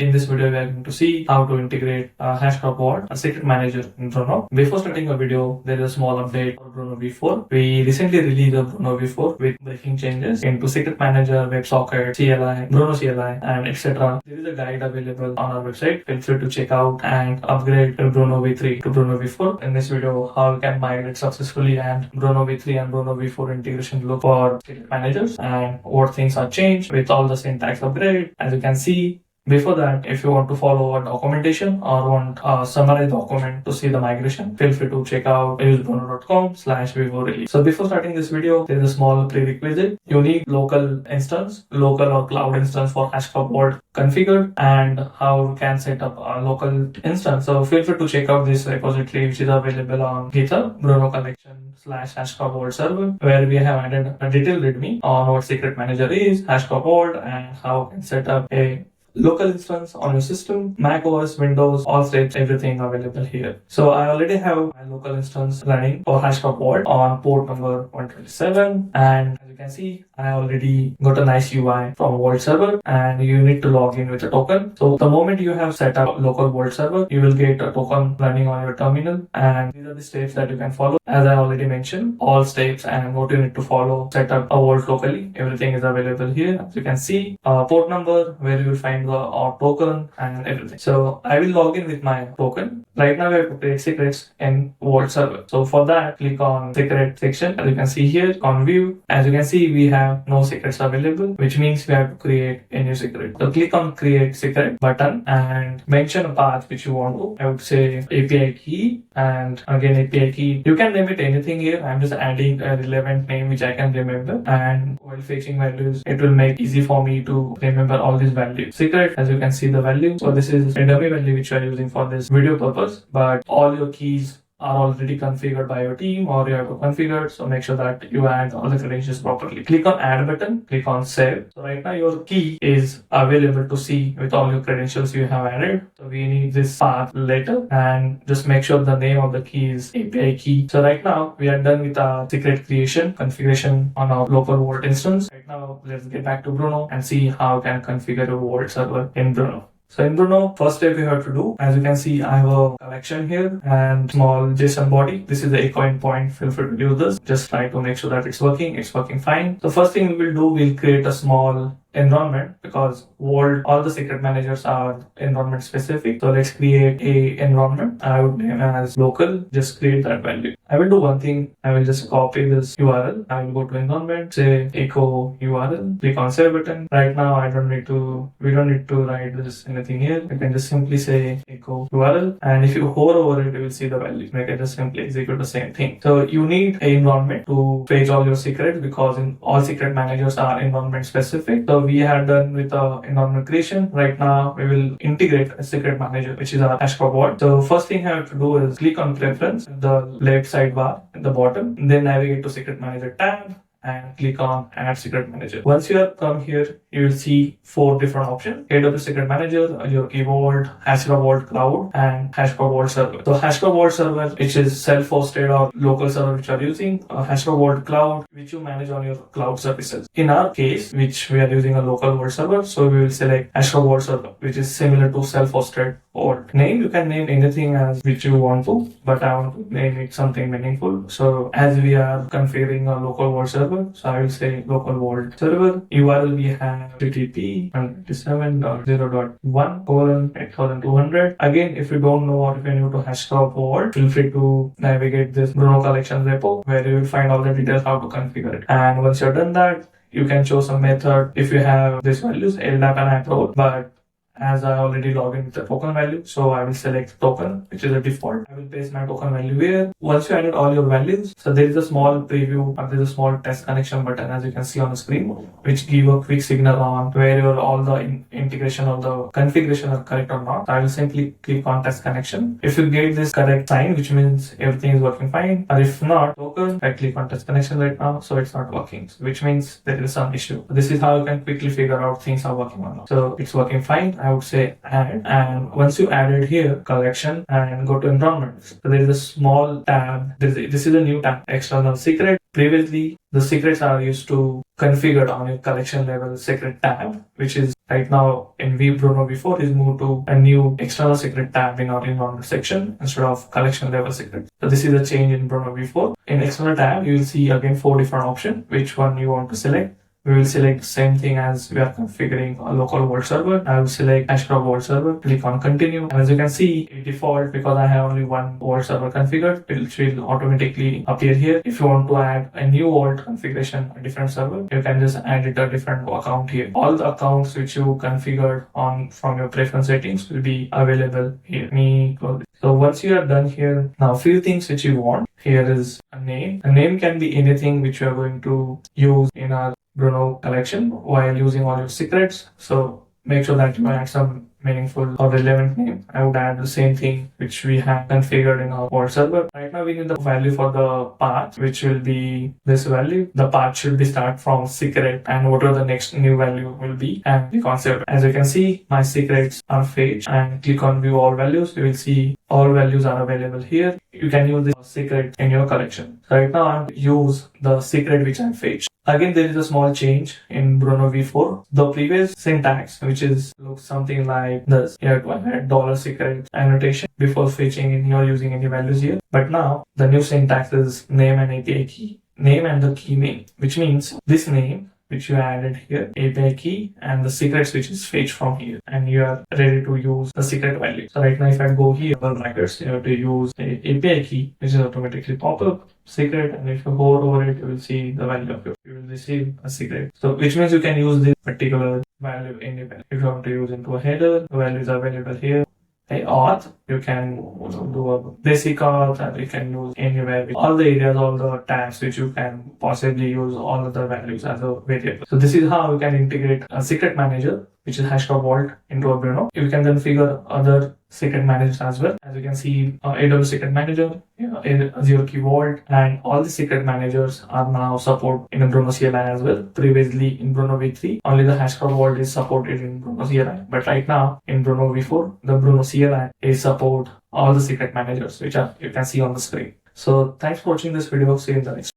In this video, we are going to see how to integrate HashiCorp Vault, a secret manager in Bruno. Before starting the video, there is a small update for Bruno v4. We recently released a Bruno v4 with breaking changes into secret manager, WebSocket, CLI, Bruno CLI, and etc. There is a guide available on our website. Feel free to check out and upgrade Bruno v3 to Bruno v4. In this video, how you can migrate successfully and Bruno v3 and Bruno v4 integration look for secret managers and what things are changed with all the syntax upgrade. As you can see, before that, if you want to follow a documentation or want a summarized document to see the migration, feel free to check out usebruno.com/v4release. So before starting this video, there is a small prerequisite. You need local instance, local or cloud instance for HashiCorp Vault configured, and how you can set up a local instance. So feel free to check out this repository which is available on GitHub, Bruno collection/HashiCorp Vault server, where we have added a detailed readme on what secret manager is, HashiCorp Vault, and how you can set up a local instance on your system, Mac OS, Windows, all states, everything available here. So I already have my local instance running for HashiCorp Vault on port number 127, and as you can see, I already got a nice UI from Vault server, and you need to log in with a token. So the moment you have set up local Vault server, you will get a token running on your terminal, and these are the steps that you can follow. As I already mentioned, all steps and what you need to follow, set up a Vault locally, everything is available here. As you can see, port number where you will find the token and everything. So I will log in with my token. Right now we have to create secrets in Vault server. So for that, click on secret section. As you can see here on view, as you can see, we have no secrets available, which means we have to create a new secret. So click on create secret button and mention a path which you want to. I would say API key, and again API key. You can name it anything here. I'm just adding a relevant name which I can remember, and while fetching values, it will make easy for me to remember all these values. Secret, as you can see the value. So this is a dummy value which we are using for this video purpose, but all your keys are already configured by your team or you have to configure, so make sure that you add all the credentials properly. Click on add button, click on save. So right now your key is available to see with all your credentials you have added. So we need this path later, and just make sure the name of the key is API key. So right now we are done with our secret creation configuration on our local Vault instance. Right now let's get back to Bruno and see how you can configure a Vault server in Bruno. So in Bruno, first step we have to do, as you can see, I have a collection here and small JSON body. This is the echo endpoint. Feel free to use this. Just try to make sure that it's working. It's working fine. So first thing we will do, we'll create a small environment, because Vault, all the secret managers are environment specific. So let's create a environment. I would name it as local. Just create that value. I will do one thing. I will just copy this URL. I will go to environment, say echo URL, click on save button. Right now we don't need to write this anything here. You can just simply say echo URL, and if you hover over it, you will see the value. You can just simply execute the same thing. So you need an environment to fetch all your secrets, because in all secret managers are environment specific. So we are done with the environment creation. Right now we will integrate a secret manager, which is our HashiCorp Vault. So first thing I have to do is click on preference, the left sidebar at the bottom, then navigate to secret manager tab and click on add secret manager. Once you have come here, you will see 4 different options: AWS secret manager, Azure Key Vault, HashiCorp Vault Cloud, and HashiCorp Vault server. So HashiCorp Vault server, which is self-hosted or local server which you are using, HashiCorp Vault Cloud, which you manage on your cloud services. In our case, which we are using a local Vault server, so we will select HashiCorp Vault server, which is similar to self-hosted Vault. Name, you can name anything as which you want to, but I want to name it something meaningful. So as we are configuring a local Vault server, so I will say local Vault server. URL we have http 127.0.1:8200. Again, if you don't know or if you're new to HashiCorp Vault, feel free to navigate this Bruno collection repo, where you will find all the details how to configure it. And once you're done that, you can show some method if you have these values, LDAP and AppRole, but as I already logged in with the token value, so I will select token, which is a default. I will paste my token value here. Once you added all your values, so there is a small preview, or there is a small test connection button, as you can see on the screen, which give a quick signal on where all the integration of the configuration are correct or not. I will simply click on test connection. If you get this correct sign, which means everything is working fine, or if not, token, I click on test connection right now, so it's not working, which means there is some issue. This is how you can quickly figure out things are working or not. So it's working fine. I would say add, and once you add it here, collection, and go to environment, so there is a small tab. This is a new tab, external secret. Previously, the secrets are used to configure on your collection level secret tab, which is right now in Bruno v4 is moved to a new external secret tab in our environment section instead of collection level secret. So this is a change in Bruno v4. In external tab, you will see again 4 different options, which one you want to select. We will select the same thing as we are configuring a local Vault server. I will select HashiCorp Vault server, click on continue. And as you can see, by default, because I have only one Vault server configured, it will automatically appear here. If you want to add a new Vault configuration, a different server, you can just add it a different account here. All the accounts which you configured on from your preference settings will be available here. Let me close it. So once you are done here, now few things which you want. Here is a name. A name can be anything which you are going to use in our Bruno collection while using all your secrets. So make sure that you add some meaningful or relevant name. I would add the same thing which we have configured in our Vault server. Right now we need the value for the path, which will be this value. The path should be start from secret and whatever the next new value will be, and the concept. As you can see, my secrets are fetched, and click on view all values. You will see all values are available here. You can use this secret in your collection. So right now I'm going to use the secret which I fetched. Again, there is a small change in Bruno v4. The previous syntax, which is looks something like this. You have to add $secret annotation before fetching and you're using any values here. But now the new syntax is name and API key. Name and the key name, which means this name which you added here, API key, and the secrets which is fetched from here, and you are ready to use the secret value. So right now if I go here, brackets, you have to use the API key, which is automatically pop up, secret, and if you hover over it, you will see the value of it. You will receive a secret. So which means you can use this particular value anywhere. If you want to use into a header, the values are available here. Auth, you can do a basic auth, and you can use anywhere. All the areas, all the tags which you can possibly use all of the values as a variable. So this is how you can integrate a secret manager, which is HashiCorp Vault, into a Bruno. You can configure other secret managers as well. As you can see, AWS Secret Manager, Azure Key Vault, and all the secret managers are now supported in a Bruno CLI as well. Previously in Bruno v3, only the HashiCorp Vault is supported in Bruno CLI. But right now in Bruno v4, the Bruno CLI is support all the secret managers, which you can see on the screen. So thanks for watching this video. See you in the next.